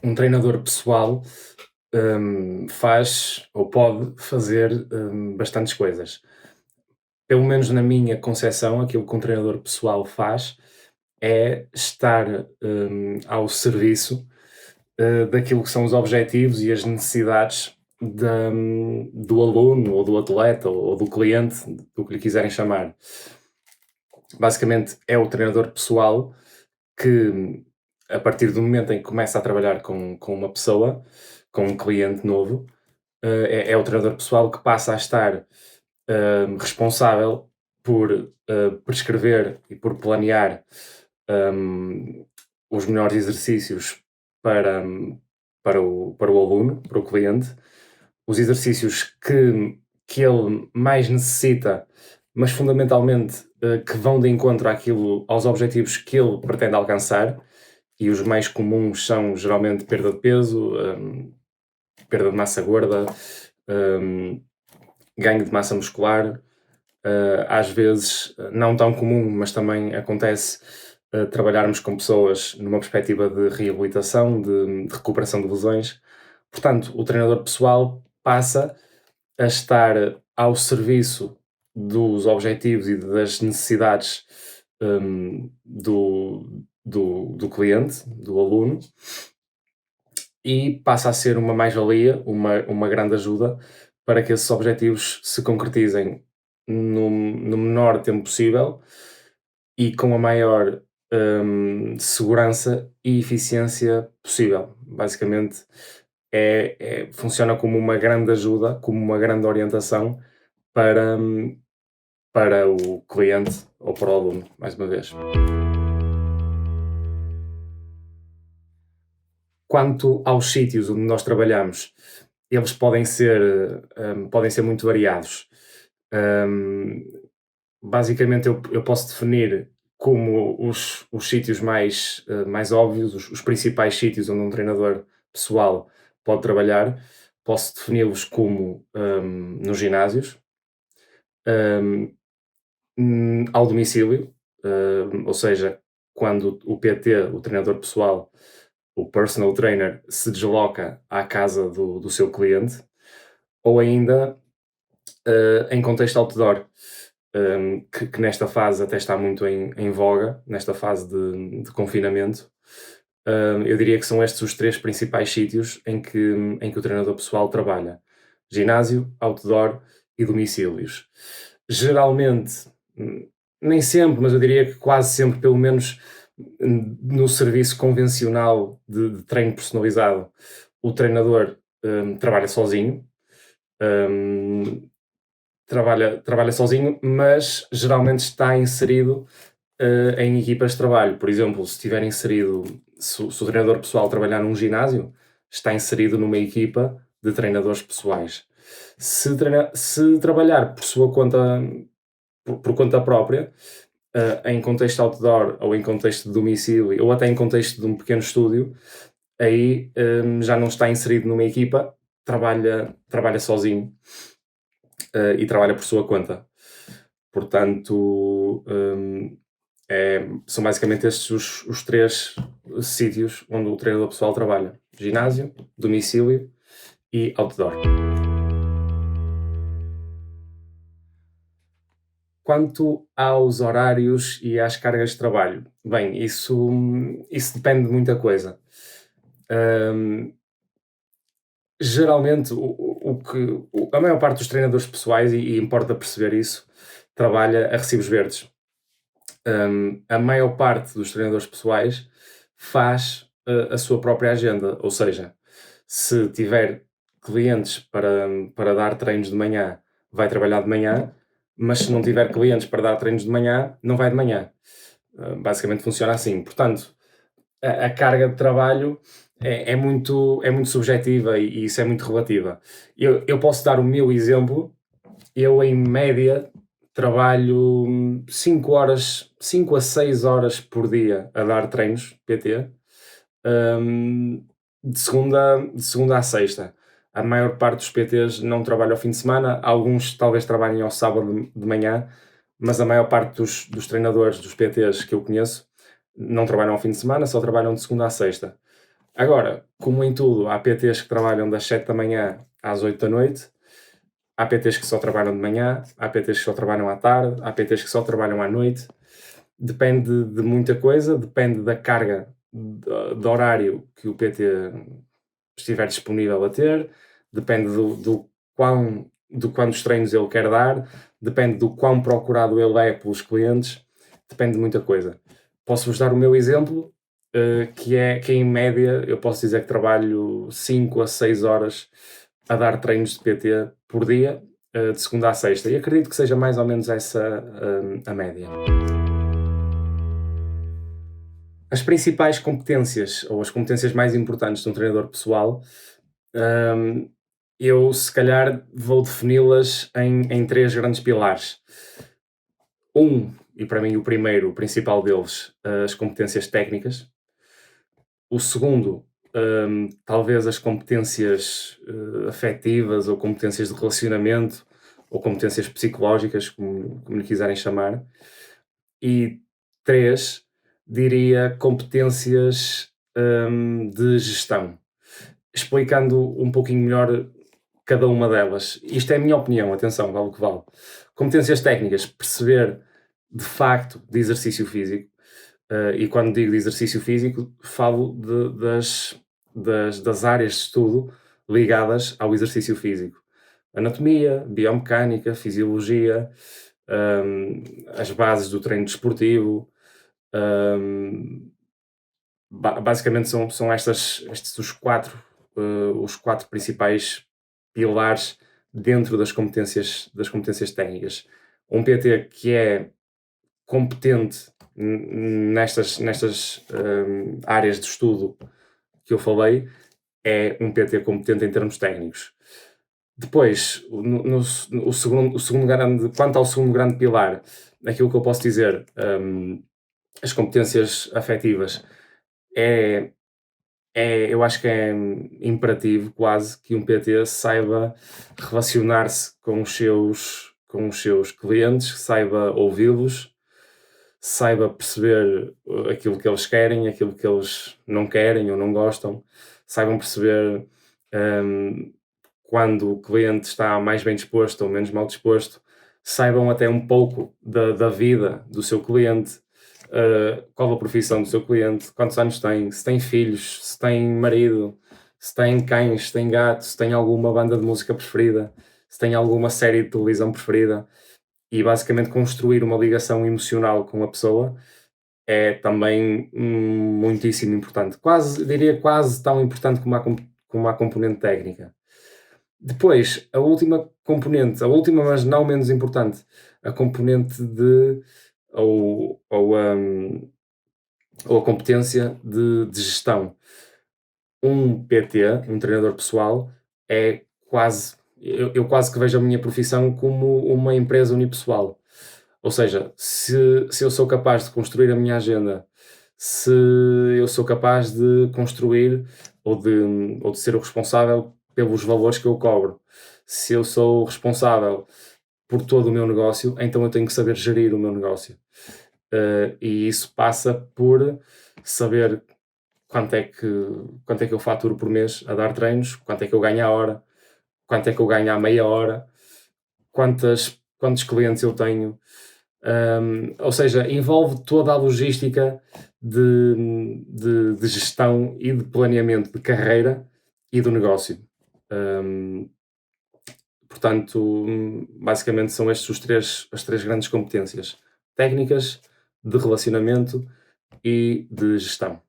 um treinador pessoal faz ou pode fazer bastantes coisas. Pelo menos na minha concepção, aquilo que um treinador pessoal faz é estar ao serviço daquilo que são os objetivos e as necessidades do aluno ou do atleta ou do cliente, do que lhe quiserem chamar. Basicamente é o treinador pessoal que, a partir do momento em que começa a trabalhar com uma pessoa, com um cliente novo, é o treinador pessoal que passa a estar responsável por prescrever e por planear os melhores exercícios para, para o aluno, para o cliente, os exercícios que ele mais necessita, mas fundamentalmente que vão de encontro aos objetivos que ele pretende alcançar, e os mais comuns são geralmente perda de peso, perda de massa gorda, ganho de massa muscular, às vezes não tão comum, mas também acontece trabalharmos com pessoas numa perspectiva de reabilitação, de recuperação de lesões. Portanto, o treinador pessoal passa a estar ao serviço dos objetivos e das necessidades do cliente, do aluno, e passa a ser uma mais-valia, uma grande ajuda para que esses objetivos se concretizem no menor tempo possível e com a maior segurança e eficiência possível. Basicamente, funciona como uma grande ajuda, como uma grande orientação para, para o cliente ou para o aluno, mais uma vez. Quanto aos sítios onde nós trabalhamos, eles podem ser muito variados. Basicamente, eu posso definir como os sítios mais óbvios, os principais sítios onde um treinador pessoal pode trabalhar. Posso defini-los como nos ginásios, ao domicílio, ou seja, quando o PT, o treinador pessoal, o personal trainer, se desloca à casa do seu cliente, ou ainda em contexto outdoor, que nesta fase até está muito em voga, nesta fase de confinamento. Eu diria que são estes os três principais sítios em que o treinador pessoal trabalha: ginásio, outdoor e domicílios. Geralmente, nem sempre, mas eu diria que quase sempre, pelo menos no serviço convencional de treino personalizado, o treinador trabalha sozinho. Trabalha sozinho, mas geralmente está inserido em equipas de trabalho. Por exemplo, se estiver inserido, se o treinador pessoal trabalhar num ginásio, está inserido numa equipa de treinadores pessoais. Se trabalhar por sua conta, por conta própria, em contexto outdoor ou em contexto de domicílio ou até em contexto de um pequeno estúdio, aí já não está inserido numa equipa, trabalha sozinho e trabalha por sua conta. Portanto, são basicamente estes os três sítios onde o treinador pessoal trabalha: ginásio, domicílio e outdoor. Quanto aos horários e às cargas de trabalho, bem, isso depende de muita coisa. Geralmente, a maior parte dos treinadores pessoais, e importa perceber isso, trabalha a recibos verdes. A maior parte dos treinadores pessoais faz a sua própria agenda, ou seja, se tiver clientes para dar treinos de manhã, vai trabalhar de manhã, mas se não tiver clientes para dar treinos de manhã, não vai de manhã. Basicamente funciona assim. Portanto, a carga de trabalho é muito subjetiva e isso é muito relativa. Eu posso dar o meu exemplo. Eu, em média, trabalho 5 a 6 horas por dia a dar treinos PT, de segunda a sexta. A maior parte dos PTs não trabalha ao fim de semana, alguns talvez trabalhem ao sábado de manhã, mas a maior parte dos treinadores, dos PTs que eu conheço, não trabalham ao fim de semana, só trabalham de segunda a sexta. Agora, como em tudo, há PTs que trabalham das 7 da manhã às 8 da noite, há PTs que só trabalham de manhã, há PTs que só trabalham à tarde, há PTs que só trabalham à noite. Depende de muita coisa, depende da carga de horário que o PT estiver disponível a ter, depende do quantos treinos ele quer dar, depende do quão procurado ele é pelos clientes, depende de muita coisa. Posso-vos dar o meu exemplo, que em média eu posso dizer que trabalho 5 a 6 horas a dar treinos de PT por dia, de segunda a sexta, e acredito que seja mais ou menos essa a média. As principais competências, ou as competências mais importantes de um treinador pessoal, eu se calhar vou defini-las em 3 grandes pilares. E para mim o primeiro, o principal deles, as competências técnicas. O segundo, talvez as competências afetivas, ou competências de relacionamento, ou competências psicológicas, como lhe quiserem chamar. E 3, diria competências de gestão. Explicando um pouquinho melhor cada uma delas. Isto é a minha opinião, atenção, vale o que vale. Competências técnicas, perceber de facto de exercício físico, e quando digo de exercício físico, falo das áreas de estudo ligadas ao exercício físico. Anatomia, biomecânica, fisiologia, as bases do treino desportivo. Basicamente são estes os quatro principais pilares dentro das competências técnicas. Um PT que é competente nestas áreas de estudo que eu falei é um PT competente em termos técnicos. Depois, quanto ao segundo grande pilar, aquilo que eu posso dizer, as competências afetivas, eu acho que é imperativo quase que um PT saiba relacionar-se com os seus clientes, saiba ouvi-los, saiba perceber aquilo que eles querem, aquilo que eles não querem ou não gostam, saibam perceber quando o cliente está mais bem disposto ou menos mal disposto, saibam até um pouco da vida do seu cliente, qual a profissão do seu cliente, quantos anos tem, se tem filhos, se tem marido, se tem cães, se tem gatos, se tem alguma banda de música preferida, se tem alguma série de televisão preferida, e basicamente construir uma ligação emocional com a pessoa é também muitíssimo importante. Diria quase tão importante como a componente técnica. Depois, a última componente, a última, mas não menos importante, a componente ou a competência de gestão. Um PT, um treinador pessoal, é quase, eu quase que vejo a minha profissão como uma empresa unipessoal. Ou seja, se eu sou capaz de construir a minha agenda, se eu sou capaz de construir ou de ser o responsável pelos valores que eu cobro, se eu sou responsável por todo o meu negócio, então eu tenho que saber gerir o meu negócio. E isso passa por saber quanto é que eu faturo por mês a dar treinos, quanto é que eu ganho à hora, quanto é que eu ganho à meia hora, quantos clientes eu tenho. Ou seja, envolve toda a logística de gestão e de planeamento de carreira e do negócio. Portanto, basicamente são estas as três grandes competências: técnicas, de relacionamento e de gestão.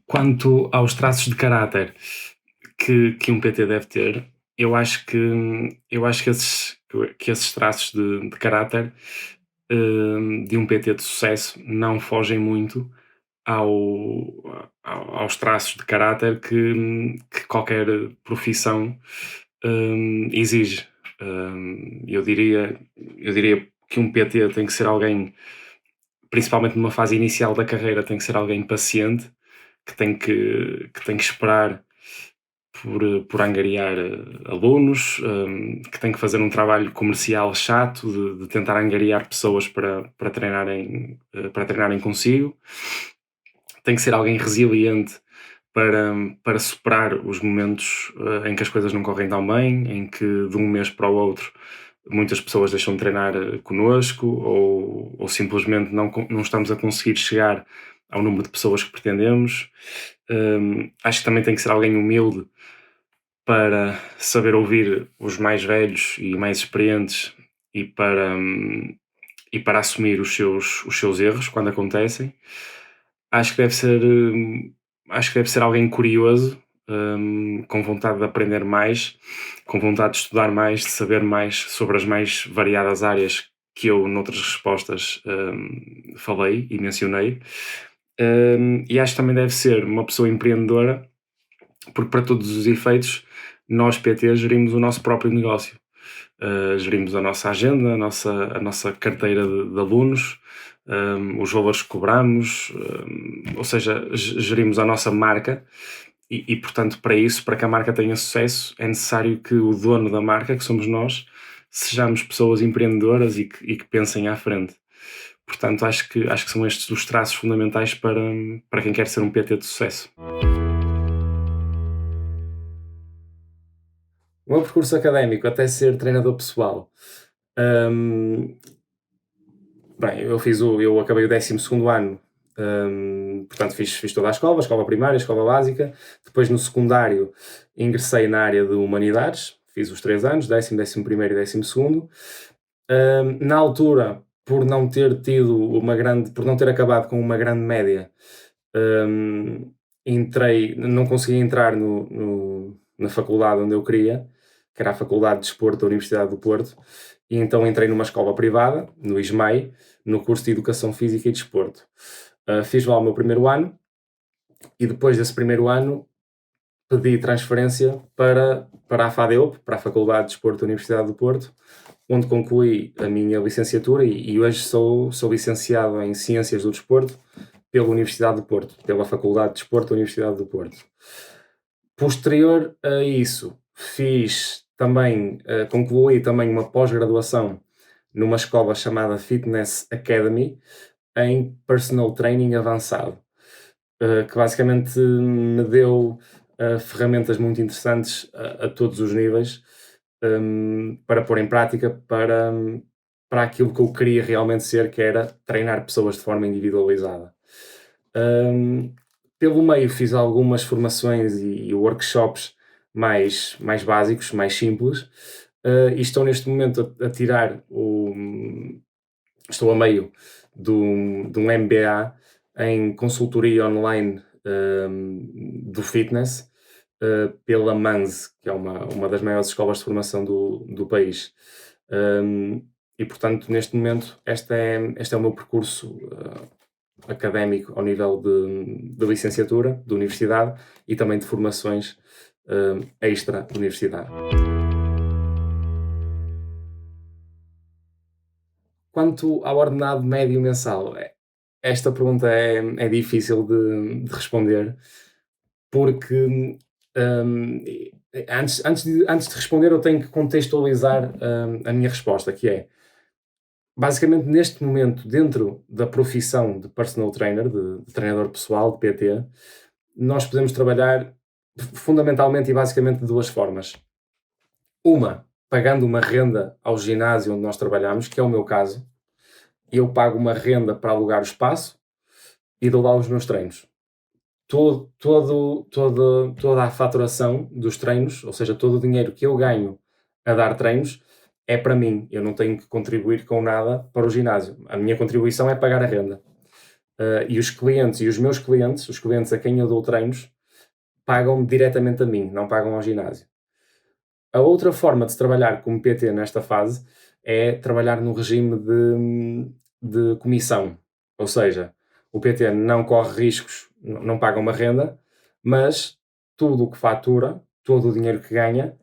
Quanto aos traços de caráter que um PT deve ter, eu acho que esses traços de caráter de um PT de sucesso não fogem muito aos traços de caráter que qualquer profissão exige. Eu diria que um PT tem que ser alguém, principalmente numa fase inicial da carreira, tem que ser alguém paciente, que tem que esperar por angariar alunos, que tem que fazer um trabalho comercial chato de tentar angariar pessoas para treinarem consigo. Tem que ser alguém resiliente para superar os momentos em que as coisas não correm tão bem, em que de um mês para o outro muitas pessoas deixam de treinar connosco ou simplesmente não estamos a conseguir chegar ao número de pessoas que pretendemos. Acho que também tem que ser alguém humilde para saber ouvir os mais velhos e mais experientes e para assumir os seus erros quando acontecem. Acho que deve ser alguém curioso, com vontade de aprender mais, com vontade de estudar mais, de saber mais sobre as mais variadas áreas que eu noutras respostas falei e mencionei. E acho que também deve ser uma pessoa empreendedora, porque para todos os efeitos nós PT gerimos o nosso próprio negócio. Gerimos a nossa agenda, a nossa carteira de alunos, os valores que cobramos, ou seja, gerimos a nossa marca e, portanto, para isso, para que a marca tenha sucesso, é necessário que o dono da marca, que somos nós, sejamos pessoas empreendedoras e que pensem à frente. Portanto, acho que são estes os traços fundamentais para quem quer ser um PT de sucesso. O meu percurso académico até ser treinador pessoal, bem, eu acabei o 12º ano, portanto fiz toda a escola primária, a escola básica. Depois no secundário ingressei na área de Humanidades, fiz os 3 anos, 10º, 11º e 12º. Na altura, por não ter acabado com uma grande média, não consegui entrar na faculdade onde eu queria, que era a Faculdade de Desporto da Universidade do Porto, e então entrei numa escola privada, no ISMAI, no curso de Educação Física e Desporto. Fiz lá o meu primeiro ano, e depois desse primeiro ano pedi transferência para a FADEUP, para a Faculdade de Desporto da Universidade do Porto, onde concluí a minha licenciatura e hoje sou licenciado em Ciências do Desporto pela Universidade do Porto, pela Faculdade de Desporto da Universidade do Porto. Posterior a isso, concluí também uma pós-graduação numa escola chamada Fitness Academy, em Personal Training avançado, que basicamente me deu ferramentas muito interessantes a todos os níveis, para pôr em prática para aquilo que eu queria realmente ser, que era treinar pessoas de forma individualizada. Pelo meio fiz algumas formações e workshops mais básicos, mais simples, e estou neste momento estou a meio de um MBA em consultoria online do fitness, pela MANS, que é uma das maiores escolas de formação do país. E, portanto, neste momento, este é o meu percurso académico ao nível de licenciatura, de universidade e também de formações extra-universidade. Quanto ao ordenado médio mensal, esta pergunta é difícil de responder, porque antes de responder eu tenho que contextualizar a minha resposta, que é, basicamente neste momento, dentro da profissão de personal trainer, de treinador pessoal, de PT, nós podemos trabalhar fundamentalmente e basicamente de duas formas. Uma, pagando uma renda ao ginásio onde nós trabalhamos, que é o meu caso. Eu pago uma renda para alugar o espaço e dou lá os meus treinos. Toda a faturação dos treinos, ou seja, todo o dinheiro que eu ganho a dar treinos, é para mim. Eu não tenho que contribuir com nada para o ginásio. A minha contribuição é pagar a renda. E os clientes e os meus clientes, os clientes a quem eu dou treinos, pagam-me diretamente a mim, não pagam ao ginásio. A outra forma de se trabalhar como PT nesta fase é trabalhar no regime de comissão. Ou seja, o PT não corre riscos, não paga uma renda, mas tudo o que fatura, todo o dinheiro que ganha,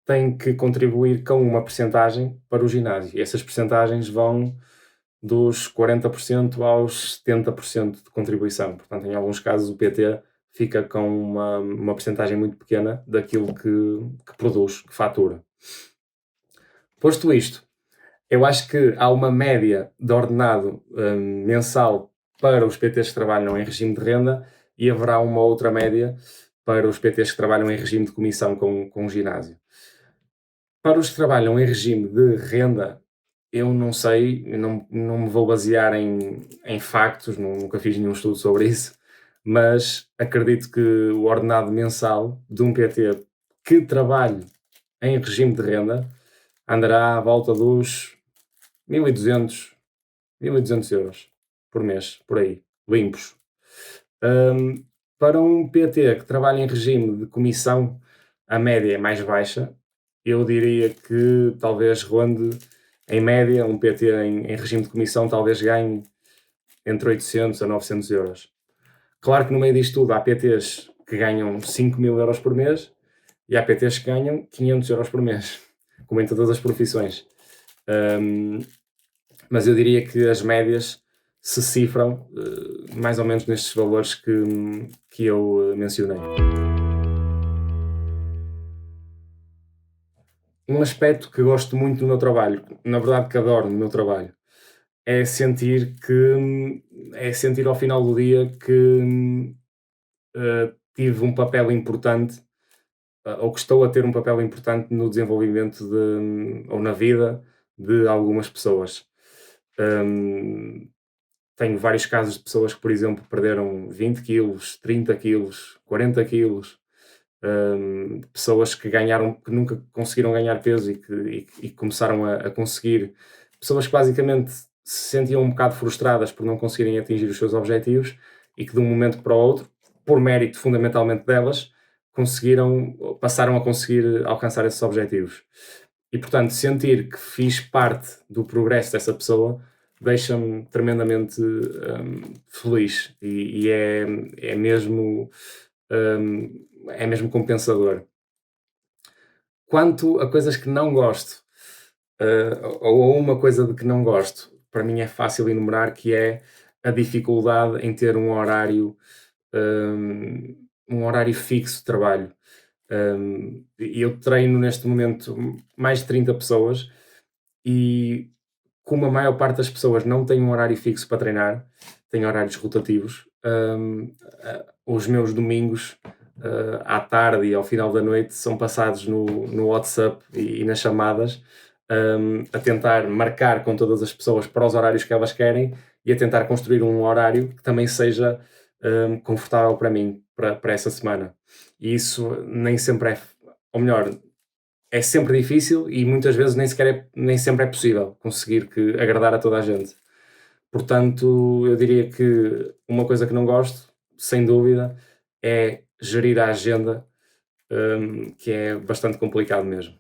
tem que contribuir com uma percentagem para o ginásio. E essas percentagens vão dos 40% aos 70% de contribuição. Portanto, em alguns casos, o PT fica com uma percentagem muito pequena daquilo que produz, que fatura. Posto isto, eu acho que há uma média de ordenado mensal para os PTs que trabalham em regime de renda e haverá uma outra média para os PTs que trabalham em regime de comissão com o ginásio. Para os que trabalham em regime de renda, eu não sei, não me vou basear em factos, nunca fiz nenhum estudo sobre isso, mas acredito que o ordenado mensal de um PT que trabalhe em regime de renda andará à volta dos 1.200, 1.200 euros por mês, por aí, limpos. Para um PT que trabalha em regime de comissão, a média é mais baixa. Eu diria que talvez ronde, em média, um PT em regime de comissão talvez ganhe entre 800 a 900 euros. Claro que no meio disto tudo há PTs que ganham 5.000 euros por mês e há PTs que ganham 500 euros por mês, como em todas as profissões. Mas eu diria que as médias se cifram mais ou menos nestes valores que eu mencionei. Um aspecto que gosto muito do meu trabalho, na verdade que adoro no meu trabalho, é sentir ao final do dia que tive um papel importante ou que estou a ter um papel importante no desenvolvimento ou na vida de algumas pessoas. Tenho vários casos de pessoas que, por exemplo, perderam 20 quilos, 30 quilos, 40 quilos, pessoas que nunca conseguiram ganhar peso e começaram a conseguir, pessoas que basicamente se sentiam um bocado frustradas por não conseguirem atingir os seus objetivos e que de um momento para o outro, por mérito fundamentalmente delas, passaram a conseguir alcançar esses objetivos. E, portanto, sentir que fiz parte do progresso dessa pessoa deixa-me tremendamente feliz e é mesmo compensador. Quanto a coisas que não gosto, ou a uma coisa de que não gosto, para mim é fácil enumerar, que é a dificuldade em ter um horário fixo de trabalho. Eu treino neste momento mais de 30 pessoas e como a maior parte das pessoas não tem um horário fixo para treinar, tem horários rotativos, os meus domingos à tarde e ao final da noite são passados no WhatsApp e nas chamadas, a tentar marcar com todas as pessoas para os horários que elas querem e a tentar construir um horário que também seja confortável para mim, para essa semana. E isso nem sempre ou melhor, é sempre difícil e muitas vezes nem sempre é possível conseguir agradar a toda a gente. Portanto, eu diria que uma coisa que não gosto, sem dúvida, é gerir a agenda, que é bastante complicado mesmo.